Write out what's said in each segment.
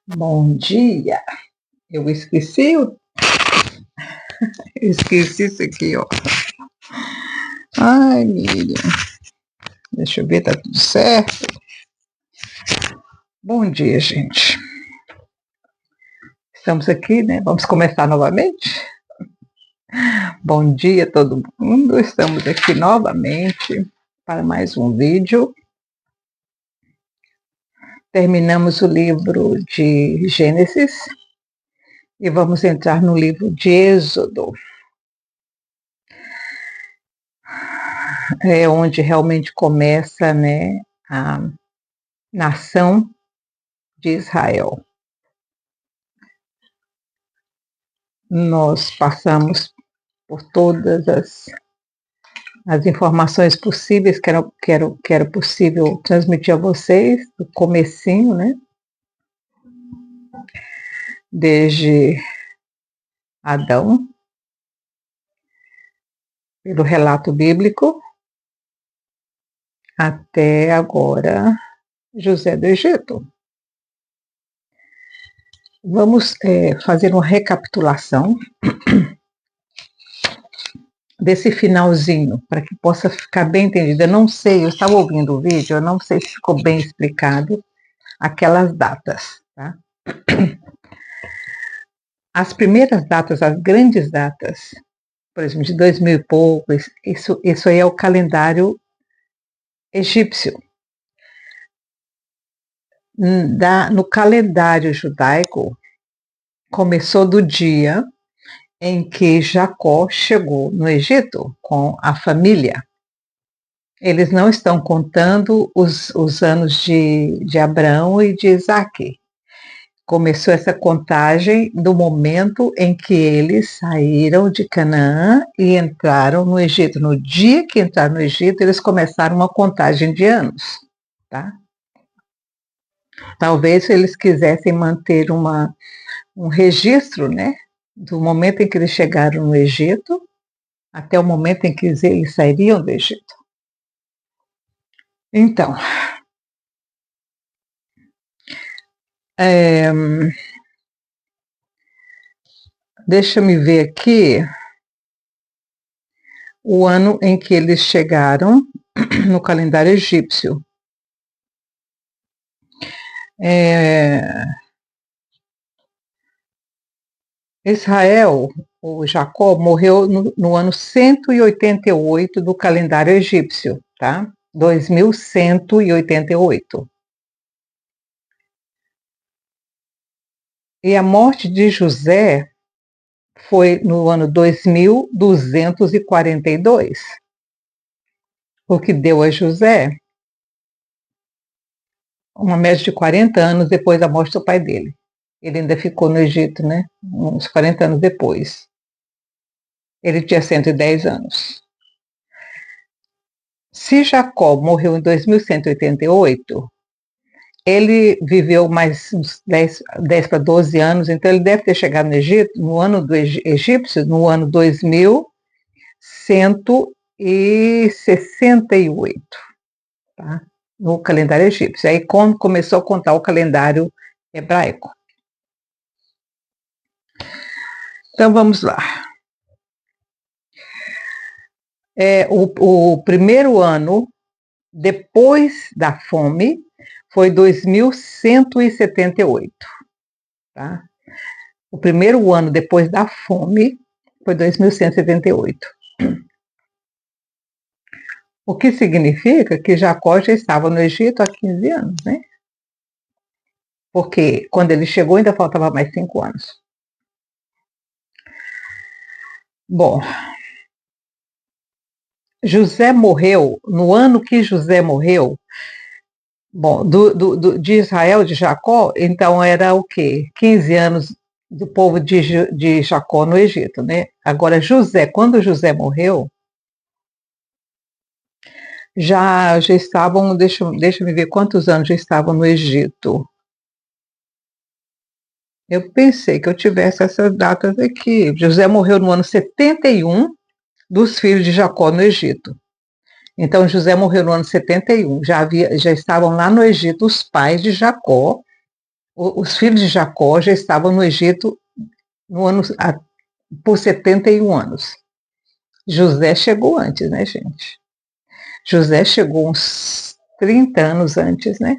Bom dia. Eu esqueci, esqueci isso aqui, ó. Ai, Miriam. Deixa eu ver, tá tudo certo? Bom dia, gente. Estamos aqui, né? Vamos começar novamente? Bom dia a todo mundo. Estamos aqui novamente para mais um vídeo. Terminamos o livro de Gênesis e vamos entrar no livro de Êxodo. É onde realmente começa, né, a nação de Israel. Nós passamos por todas as informações possíveis que era possível transmitir a vocês, do comecinho, né? Desde Adão, pelo relato bíblico, até agora José do Egito. Vamos fazer uma recapitulação desse finalzinho, para que possa ficar bem entendido. Eu não sei, eu estava ouvindo o vídeo, eu não sei se ficou bem explicado aquelas datas, tá? As primeiras datas, as grandes datas, por exemplo, de 2000 e pouco, isso aí é o calendário egípcio. No calendário judaico, começou do dia em que Jacó chegou no Egito com a família. Eles não estão contando os anos de Abraão e de Isaque. Começou essa contagem do momento em que eles saíram de Canaã e entraram no Egito. No dia que entraram no Egito, eles começaram uma contagem de anos, tá? Talvez eles quisessem manter um registro, né, do momento em que eles chegaram no Egito até o momento em que eles sairiam do Egito. Então, deixa-me ver aqui o ano em que eles chegaram no calendário egípcio. Israel, o Jacó, morreu no ano 188 do calendário egípcio, tá? 2188. E a morte de José foi no ano 2242, o que deu a José uma média de 40 anos depois da morte do pai dele. Ele ainda ficou no Egito, né? Uns 40 anos depois. Ele tinha 110 anos. Se Jacó morreu em 2188, ele viveu mais uns 10 para 12 anos, então ele deve ter chegado no Egito, no ano do egípcio, no ano 2168, tá? No calendário egípcio. Aí quando começou a contar o calendário hebraico. Então vamos lá. O primeiro ano depois da fome foi 2178, tá? O primeiro ano depois da fome foi 2178. O que significa que Jacó já estava no Egito há 15 anos, né? Porque quando ele chegou ainda faltava mais 5 anos. Bom, José morreu, no ano que José morreu, bom, de Israel, de Jacó, então era o quê? 15 anos do povo de Jacó no Egito, né? Agora, quando José morreu, já estavam, deixa eu ver quantos anos já estavam no Egito. Eu pensei que eu tivesse essas datas aqui. José morreu no ano 71 dos filhos de Jacó no Egito. Então, José morreu no ano 71. Já estavam lá no Egito os pais de Jacó, Os filhos de Jacó já estavam no Egito no ano, por 71 anos. José chegou antes, né, gente? José chegou uns 30 anos antes, né?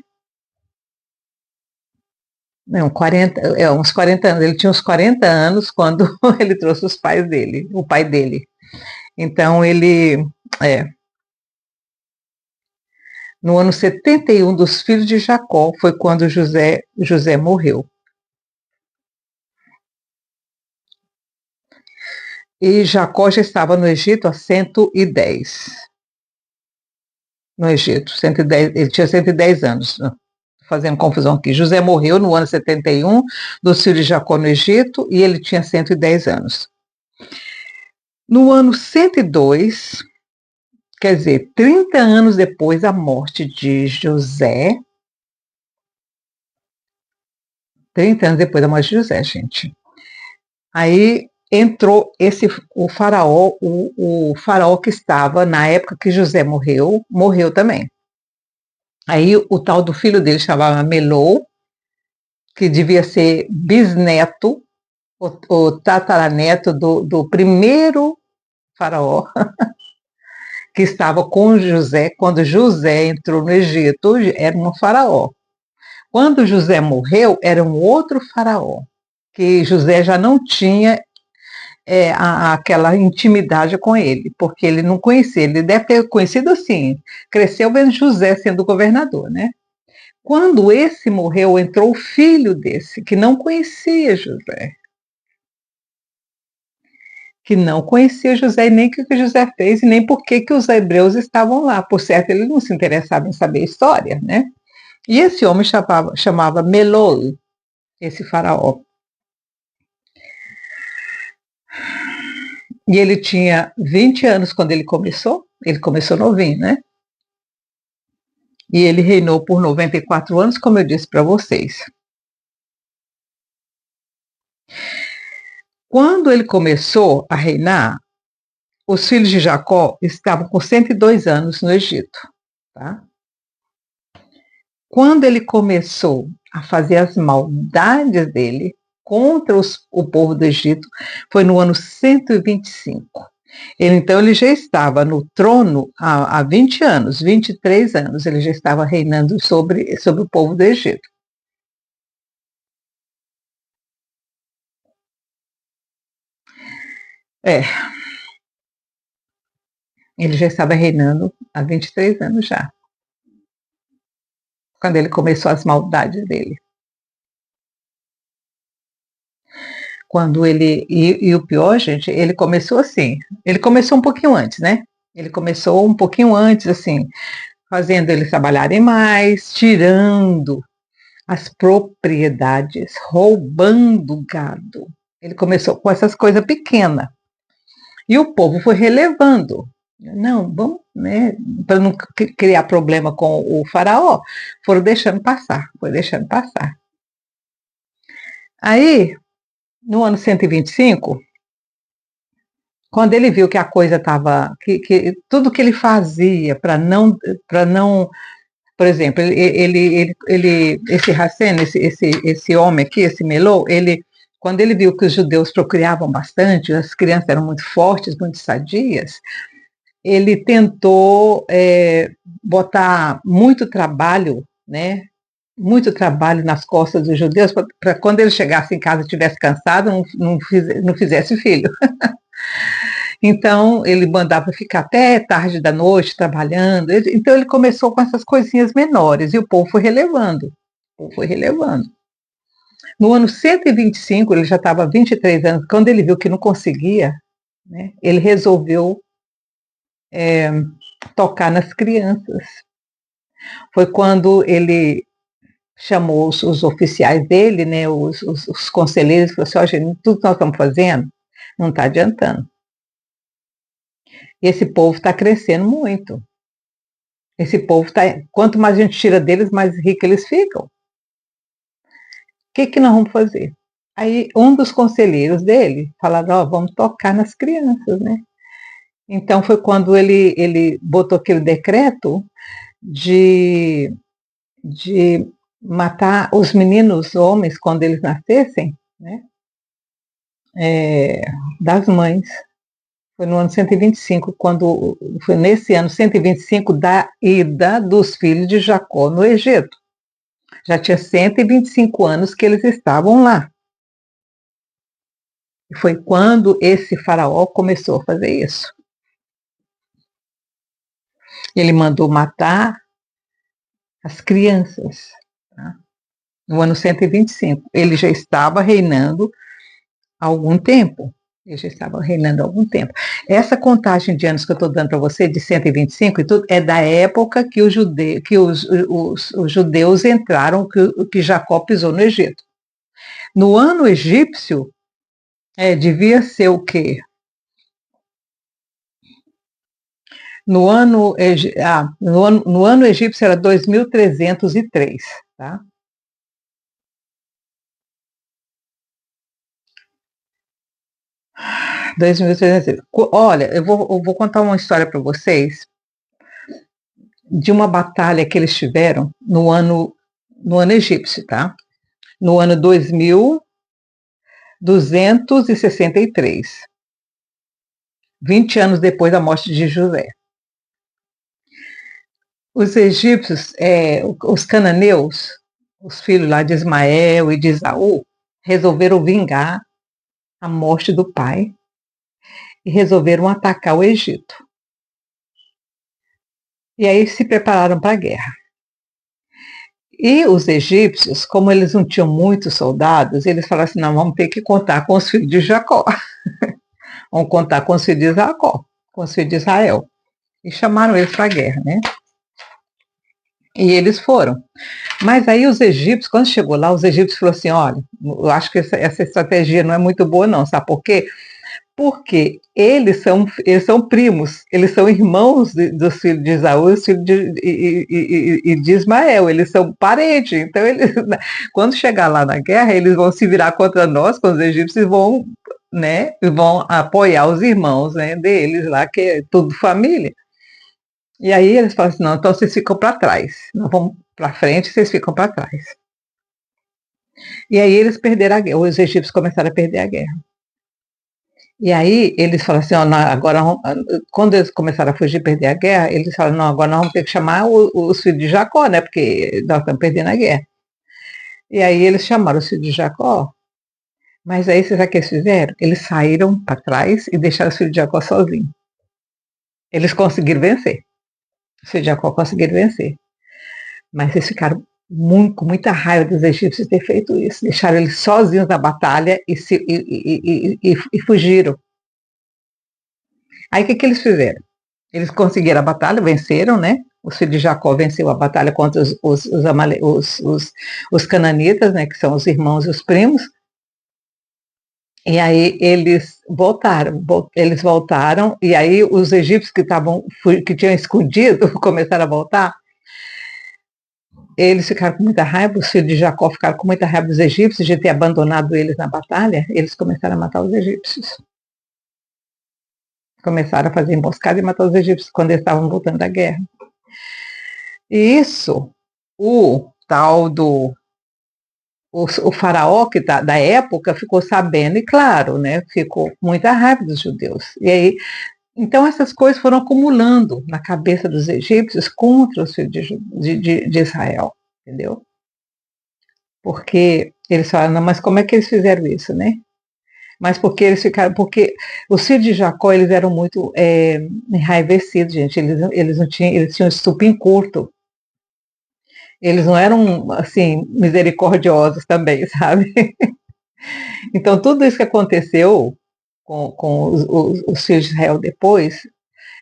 Não, 40, uns 40 anos. Ele tinha uns 40 anos quando ele trouxe os pais dele, o pai dele. Então, é, no ano 71 dos filhos de Jacó, foi quando José morreu. E Jacó já estava no Egito há 110. No Egito, 110, ele tinha 110 anos. Fazendo confusão aqui. José morreu no ano 71 dos filhos de Jacó no Egito e ele tinha 110 anos. No ano 102, quer dizer, 30 anos depois da morte de José, 30 anos depois da morte de José, gente. Aí entrou o faraó, o faraó que estava na época que José morreu também. Aí o tal do filho dele chamava Melou, que devia ser bisneto, o tataraneto do primeiro faraó, que estava com José, quando José entrou no Egito, era um faraó. Quando José morreu, era um outro faraó, que José já não tinha aquela intimidade com ele, porque ele não conhecia, ele deve ter conhecido assim, cresceu vendo José sendo governador, né? Quando esse morreu, entrou o filho desse, que não conhecia José. Que não conhecia José e nem o que José fez e nem por que os hebreus estavam lá. Por certo, ele não se interessava em saber a história, né? E esse homem chamava Melol, esse faraó. E ele tinha 20 anos quando ele começou novinho, né? E ele reinou por 94 anos, como eu disse para vocês. Quando ele começou a reinar, os filhos de Jacó estavam com 102 anos no Egito, tá? Quando ele começou a fazer as maldades dele contra o povo do Egito, foi no ano 125. Então ele já estava no trono há 20 anos, 23 anos, ele já estava reinando sobre o povo do Egito. É, ele já estava reinando há 23 anos já, quando ele começou as maldades dele. Quando e o pior, gente, ele começou assim, ele começou um pouquinho antes, né? Ele começou um pouquinho antes, assim, fazendo eles trabalharem mais, tirando as propriedades, roubando gado. Ele começou com essas coisas pequenas. E o povo foi relevando. Não, vamos, né? Para não criar problema com o faraó, foram deixando passar, foi deixando passar. Aí, no ano 125, quando ele viu que a coisa estava, que tudo que ele fazia para não, por exemplo, esse Hassen, esse homem aqui, esse Melou, quando ele viu que os judeus procriavam bastante, as crianças eram muito fortes, muito sadias, ele tentou botar muito trabalho, né? Muito trabalho nas costas dos judeus, para quando ele chegasse em casa e estivesse cansado, não fizesse filho. Então, ele mandava ficar até tarde da noite trabalhando. Então, ele começou com essas coisinhas menores e o povo foi relevando. O povo foi relevando. No ano 125, ele já estava 23 anos, quando ele viu que não conseguia, né, ele resolveu tocar nas crianças. Foi quando ele chamou os oficiais dele, né, os conselheiros, e falou assim: ó, gente, tudo que nós estamos fazendo não está adiantando. E esse povo está crescendo muito. Esse povo está. Quanto mais a gente tira deles, mais rico eles ficam. O que nós vamos fazer? Aí um dos conselheiros dele falaram: ó, vamos tocar nas crianças, né? Então foi quando ele botou aquele decreto de matar os meninos homens quando eles nascessem, né? Das mães. Foi no ano 125, quando foi nesse ano 125 da ida dos filhos de Jacó no Egito. Já tinha 125 anos que eles estavam lá. E foi quando esse faraó começou a fazer isso. Ele mandou matar as crianças, tá? No ano 125. Ele já estava reinando há algum tempo. Ele já estava reinando há algum tempo. Essa contagem de anos que eu estou dando para você, de 125 e tudo, é da época que, os judeus entraram, que Jacó pisou no Egito. No ano egípcio, devia ser o quê? No ano egípcio era 2303, tá? Olha, eu vou contar uma história para vocês de uma batalha que eles tiveram no ano egípcio, tá? No ano 2263, 20 anos depois da morte de José. Os egípcios, os cananeus, os filhos lá de Ismael e de Esaú, resolveram vingar a morte do pai e resolveram atacar o Egito. E aí se prepararam para a guerra. E os egípcios, como eles não tinham muitos soldados, eles falaram assim: não, vamos ter que contar com os filhos de Jacó. Vamos contar com os filhos de Jacó, com os filhos de Israel. E chamaram eles para a guerra, né? E eles foram. Mas aí os egípcios, quando chegou lá, os egípcios falaram assim: olha, eu acho que essa estratégia não é muito boa não, sabe por quê? Porque eles são primos, eles são irmãos dos filhos de Esaú e de Ismael, eles são parentes. Então, quando chegar lá na guerra, eles vão se virar contra nós, com os egípcios, vão apoiar os irmãos, né, deles lá, que é tudo família. E aí eles falam assim: não, então vocês ficam para trás, nós vamos para frente, vocês ficam para trás. E aí eles perderam a guerra, os egípcios começaram a perder a guerra. E aí eles falaram assim: ó, agora, quando eles começaram a fugir, perder a guerra, eles falaram: não, agora nós vamos ter que chamar os filhos de Jacó, né? Porque nós estamos perdendo a guerra. E aí eles chamaram os filhos de Jacó, mas aí vocês sabe o que eles fizeram? Eles saíram para trás e deixaram os filhos de Jacó sozinhos. Eles conseguiram vencer. Os filhos de Jacó conseguiram vencer. Mas eles ficaram com muita raiva dos egípcios ter feito isso. Deixaram eles sozinhos na batalha e fugiram. Aí o que eles fizeram? Eles conseguiram a batalha, venceram, né? Os filhos de Jacó venceu a batalha contra os cananitas, né? Que são os irmãos e os primos. E aí eles voltaram, e aí os egípcios que tinham escondido começaram a voltar. Eles ficaram com muita raiva, os filhos de Jacó ficaram com muita raiva dos egípcios de ter abandonado eles na batalha. Eles começaram a matar os egípcios. Começaram a fazer emboscada e matar os egípcios quando eles estavam voltando da guerra. E isso, o tal do o faraó que da época ficou sabendo, e claro, né, ficou com muita raiva dos judeus. E aí, então essas coisas foram acumulando na cabeça dos egípcios contra os filhos de Israel, entendeu? Porque eles falaram: não, mas como é que eles fizeram isso, né? Mas porque os filhos de Jacó, eles eram muito enraivecidos, gente. Eles tinham estupim curto. Eles não eram, assim, misericordiosos também, sabe? Então, tudo isso que aconteceu com os filhos de Israel depois,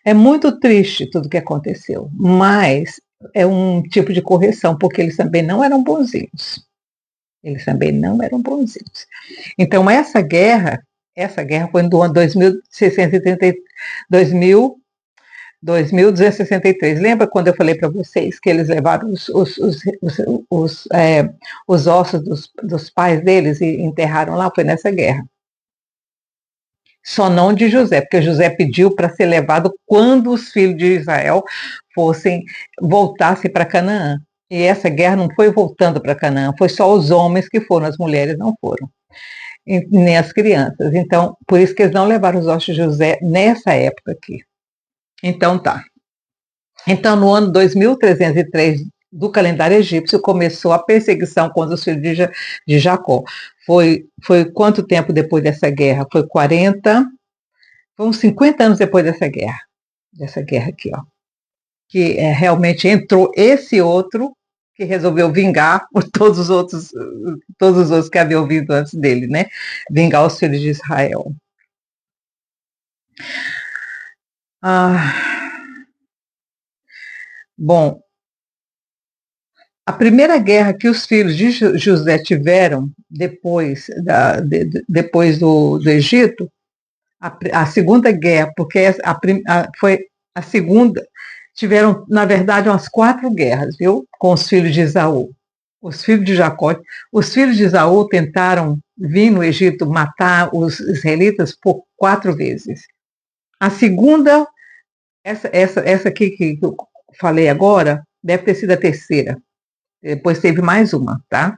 é muito triste tudo que aconteceu, mas é um tipo de correção, porque eles também não eram bonzinhos. Eles também não eram bonzinhos. Então, essa guerra foi no ano 2263. Lembra quando eu falei para vocês que eles levaram os ossos dos pais deles e enterraram lá? Foi nessa guerra. Só não de José, porque José pediu para ser levado quando os filhos de Israel voltassem para Canaã. E essa guerra não foi voltando para Canaã, foi só os homens que foram, as mulheres não foram, nem as crianças. Então, por isso que eles não levaram os ossos de José nessa época aqui. Então tá. Então, no ano 2303 do calendário egípcio, começou a perseguição contra os filhos de Jacó. Foi quanto tempo depois dessa guerra? Foi 40, foi uns 50 anos depois dessa guerra aqui, ó. Que realmente entrou esse outro que resolveu vingar por todos os outros que haviam vindo antes dele, né? Vingar os filhos de Israel. Bom, a primeira guerra que os filhos de José tiveram depois do Egito, a segunda guerra, porque foi a segunda, tiveram, na verdade, umas 4 guerras, viu? Com os filhos de Esaú. Os filhos de Jacó, os filhos de Esaú tentaram vir no Egito matar os israelitas por 4 vezes. A segunda, essa aqui que eu falei agora, deve ter sido a terceira. Depois teve mais uma, tá?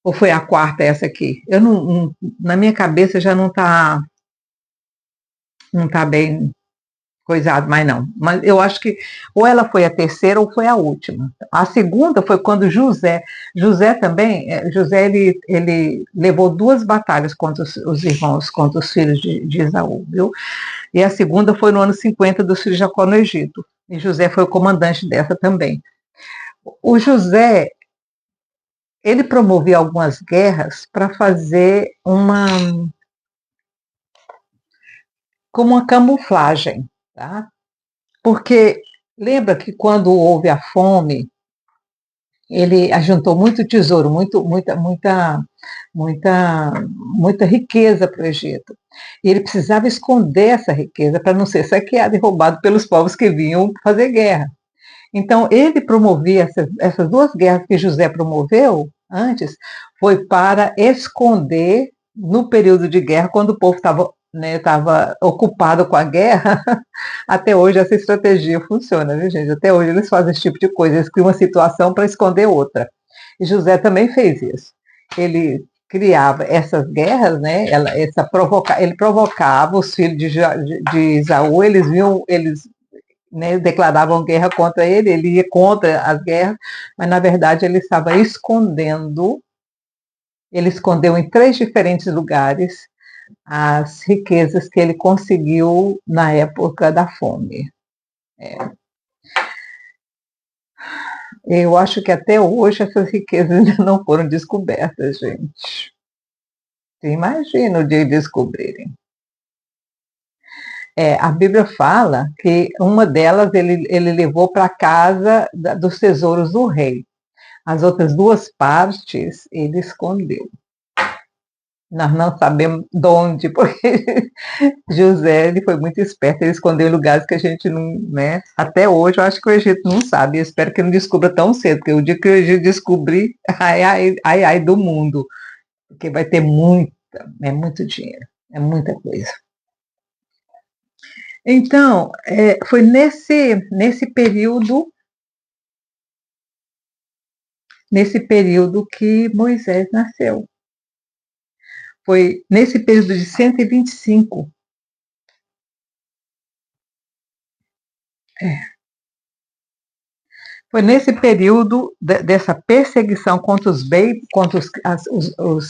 Ou foi a quarta essa aqui? Eu na minha cabeça já não tá bem coisado, mas não. Mas eu acho que ou ela foi a terceira ou foi a última. A segunda foi quando José também, José ele levou 2 batalhas contra os irmãos, contra os filhos de Esaú, viu? E a segunda foi no ano 50 dos filhos de Jacó no Egito. E José foi o comandante dessa também. O José, ele promovia algumas guerras para fazer como uma camuflagem, tá? Porque lembra que quando houve a fome, ele ajuntou muito tesouro, muita riqueza para o Egito. E ele precisava esconder essa riqueza para não ser saqueado e roubado pelos povos que vinham fazer guerra. Então, ele promovia essas 2 guerras que José promoveu antes, foi para esconder no período de guerra, quando o povo estava ocupado com a guerra. Até hoje essa estratégia funciona, viu, gente? Até hoje eles fazem esse tipo de coisa, eles criam uma situação para esconder outra. E José também fez isso. Ele criava essas guerras, né? Ele provocava os filhos de Isaú, eles, né, declaravam guerra contra ele, ele ia contra as guerras, mas na verdade ele estava escondendo, ele escondeu em 3 diferentes lugares as riquezas que ele conseguiu na época da fome. Eu acho que até hoje essas riquezas ainda não foram descobertas, gente. Você imagina o dia de descobrirem. A Bíblia fala que uma delas ele levou para a casa dos tesouros do rei. As outras 2 partes ele escondeu. Nós não sabemos de onde, porque José ele foi muito esperto, ele escondeu em lugares que a gente não, né? Até hoje eu acho que o Egito não sabe, eu espero que não descubra tão cedo, porque o dia que o Egito descobrir, ai, ai, ai, ai do mundo, porque vai ter muito dinheiro, é muita coisa. Então, foi nesse período que Moisés nasceu. Foi nesse período de 125. Foi nesse período dessa perseguição contra os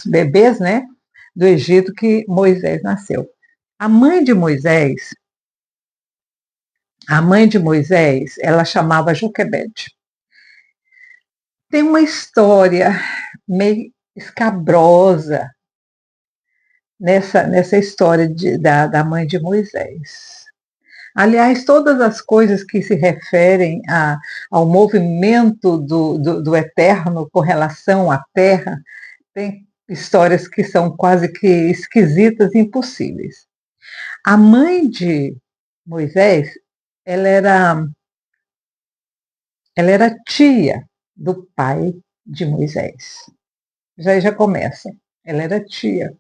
bebês, né, do Egito que Moisés nasceu. A mãe de Moisés, ela chamava Joquebede. Tem uma história meio escabrosa nessa história da mãe de Moisés. Aliás, todas as coisas que se referem ao movimento do eterno com relação à terra, tem histórias que são quase que esquisitas e impossíveis. A mãe de Moisés, ela era tia do pai de Moisés. Já começa. Ela era tia.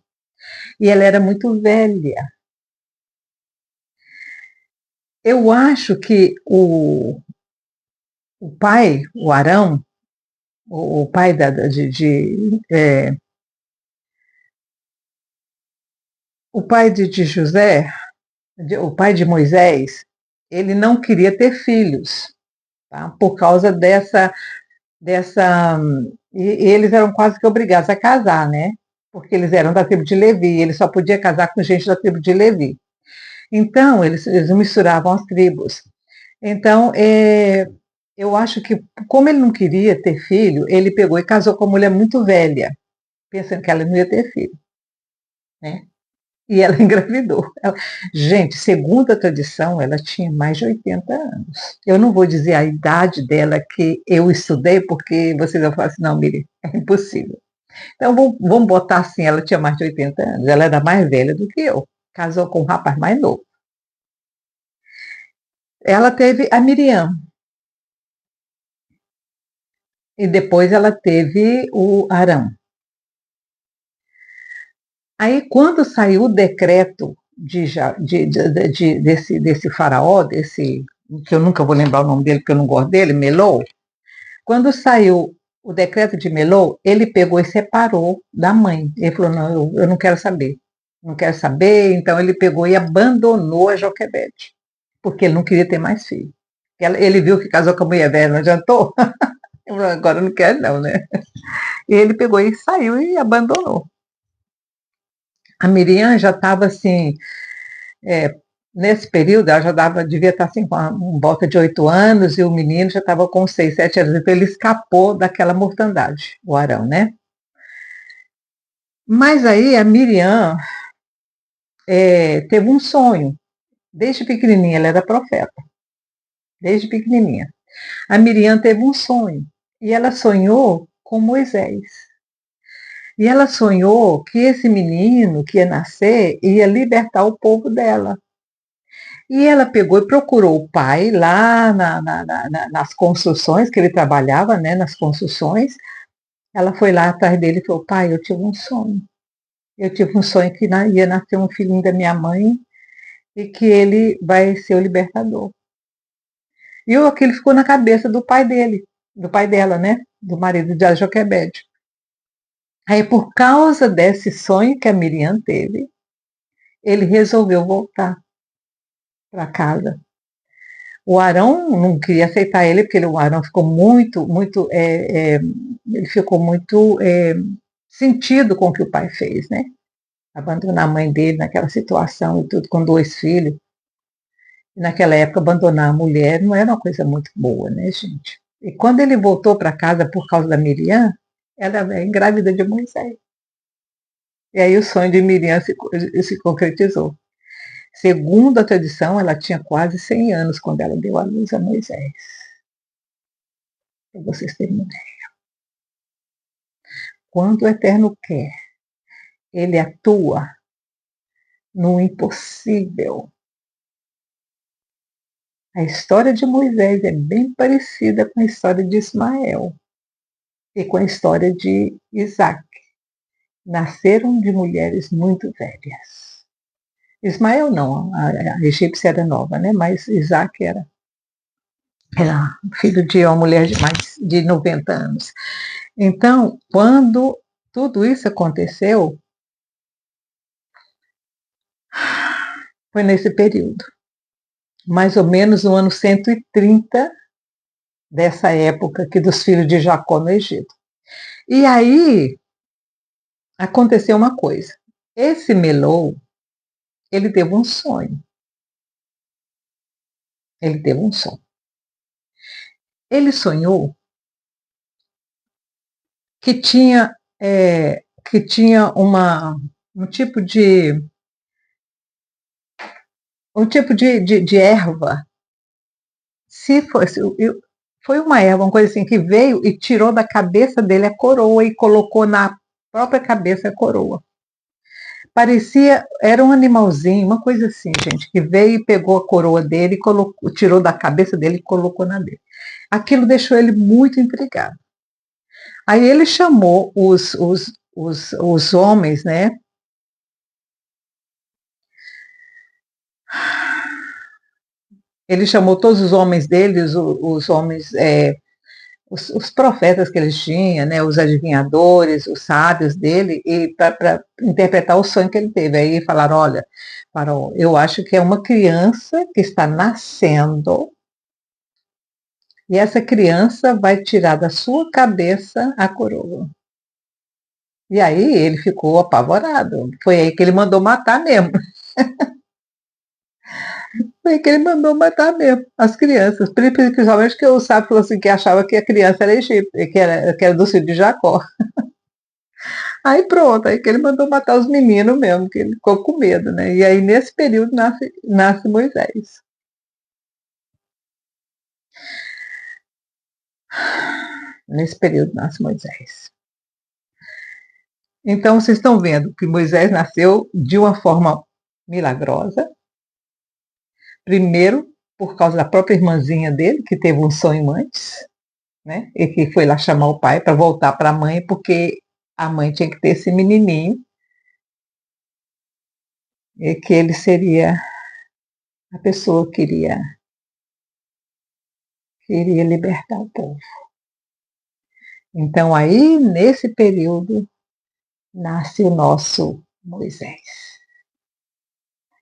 E ela era muito velha. Eu acho que o pai, o Arão, o pai o pai de José, o pai de Moisés, ele não queria ter filhos, tá? Por causa dessa, e eles eram quase que obrigados a casar, né? Porque eles eram da tribo de Levi, ele só podia casar com gente da tribo de Levi. Então, eles misturavam as tribos. Então, eu acho que, como ele não queria ter filho, ele pegou e casou com uma mulher muito velha, pensando que ela não ia ter filho, né? E ela engravidou. Gente, segundo a tradição, ela tinha mais de 80 anos. Eu não vou dizer a idade dela que eu estudei, porque vocês vão falar assim, não, Miri, é impossível. Então, vamos botar assim, ela tinha mais de 80 anos, ela era mais velha do que eu. Casou com um rapaz mais novo. Ela teve a Miriam, e depois ela teve o Arão. Aí, quando saiu o decreto desse faraó, que eu nunca vou lembrar o nome dele, porque eu não gosto dele, Melou, quando saiu o decreto de Melou, ele pegou e separou da mãe. Ele falou, não, eu não quero saber. Não quero saber, então ele pegou e abandonou a Joquebede, porque ele não queria ter mais filho. Ele viu que casou com a mulher velha, não adiantou? Ele falou, agora eu não quero não, né? E ele pegou e saiu e abandonou. A Miriam já estava assim, é, nesse período, ela já devia estar assim, com volta de 8 anos, e o menino já estava com 6, 7 anos, então ele escapou daquela mortandade, o Arão, né? Mas aí a Miriam teve um sonho, desde pequenininha, ela era profeta, desde pequenininha. A Miriam teve um sonho, e ela sonhou com Moisés. E ela sonhou que esse menino que ia nascer ia libertar o povo dela. E ela pegou e procurou o pai lá nas construções, que ele trabalhava, né, nas construções. Ela foi lá atrás dele e falou, pai, eu tive um sonho. Eu tive um sonho que ia nascer um filhinho da minha mãe e que ele vai ser o libertador. E aquilo ficou na cabeça do pai dele, do pai dela, né, do marido de Joquebede. Aí, por causa desse sonho que a Miriam teve, ele resolveu voltar para casa. O Arão não queria aceitar ele, porque o Arão ficou muito, ele ficou muito sentido com o que o pai fez, né? Abandonar a mãe dele naquela situação e tudo, com 2 filhos. E naquela época, abandonar a mulher não era uma coisa muito boa, né, gente? E quando ele voltou para casa por causa da Miriam, ela é engravida de Moisés. E aí o sonho de Miriam se concretizou. Segundo a tradição, ela tinha quase 100 anos quando ela deu à luz a Moisés. Para vocês terem uma ideia. Quando o Eterno quer, ele atua no impossível. A história de Moisés é bem parecida com a história de Ismael e com a história de Isaac. Nasceram de mulheres muito velhas. Ismael não, a egípcia era nova, né? Mas Isaac era filho de uma mulher de mais de 90 anos. Então, quando tudo isso aconteceu, foi nesse período, mais ou menos no ano 130 dessa época aqui dos filhos de Jacó no Egito. E aí aconteceu uma coisa. Esse Melou, ele teve um sonho. Ele teve um sonho. Ele sonhou que tinha, um tipo de erva. Se fosse, foi uma erva, uma coisa assim, que veio e tirou da cabeça dele a coroa e colocou na própria cabeça a coroa. Parecia, era um animalzinho, uma coisa assim, gente, que veio e pegou a coroa dele, tirou da cabeça dele e colocou na dele. Aquilo deixou ele muito intrigado. Aí ele chamou os homens, né? Ele chamou todos os homens deles, os homens, os profetas que eles tinham, né, os adivinhadores, os sábios dele, e para interpretar o sonho que ele teve. Aí falaram: olha, Faraó, eu acho que é uma criança que está nascendo, e essa criança vai tirar da sua cabeça a coroa. E aí ele ficou apavorado. Foi aí que ele mandou matar mesmo. Foi aí que ele mandou matar mesmo as crianças. Principalmente que o sábio falou assim, que achava que a criança era egípcia, que era do filho de Jacó. Aí pronto, aí que ele mandou matar os meninos mesmo, que ele ficou com medo, né? E aí nesse período nasce Moisés. Nesse período nasce Moisés. Então vocês estão vendo que Moisés nasceu de uma forma milagrosa. Primeiro, por causa da própria irmãzinha dele, que teve um sonho antes, né? E que foi lá chamar o pai para voltar para a mãe, porque a mãe tinha que ter esse menininho, e que ele seria a pessoa que iria libertar o povo. Então aí, nesse período, nasce o nosso Moisés.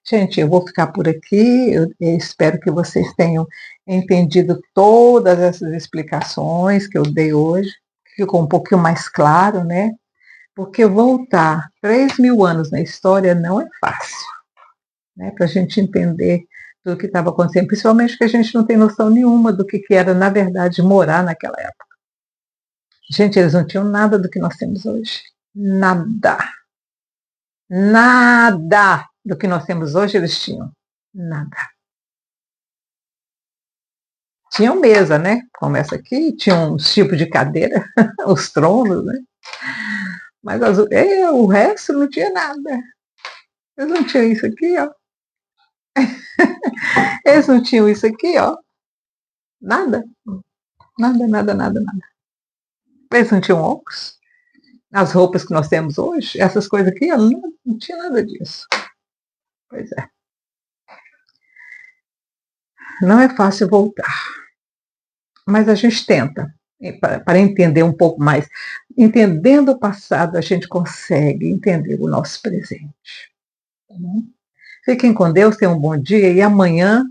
Gente, eu vou ficar por aqui. Eu espero que vocês tenham entendido todas essas explicações que eu dei hoje. Ficou um pouquinho mais claro, né? Porque voltar 3.000 anos na história não é fácil, né? Para a gente entender tudo o que estava acontecendo, principalmente que a gente não tem noção nenhuma do que era, na verdade, morar naquela época. Gente, eles não tinham nada do que nós temos hoje. Nada. Nada do que nós temos hoje eles tinham. Nada. Tinham mesa, né? Como essa aqui, tinha um tipo de cadeira, os tronos, né? Mas o resto não tinha nada. Eles não tinham isso aqui, ó. Eles não tinham isso aqui, ó. Nada. Nada, nada, nada, nada. Eles não tinham óculos. As roupas que nós temos hoje, essas coisas aqui, ó, não tinha nada disso. Pois é. Não é fácil voltar, mas a gente tenta, para entender um pouco mais. Entendendo o passado, a gente consegue entender o nosso presente. Tá bom? Fiquem com Deus, tenham um bom dia, e amanhã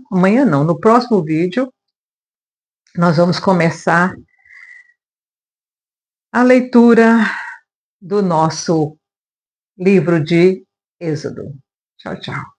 não, no próximo vídeo, nós vamos começar a leitura do nosso livro de Êxodo. Tchau, tchau.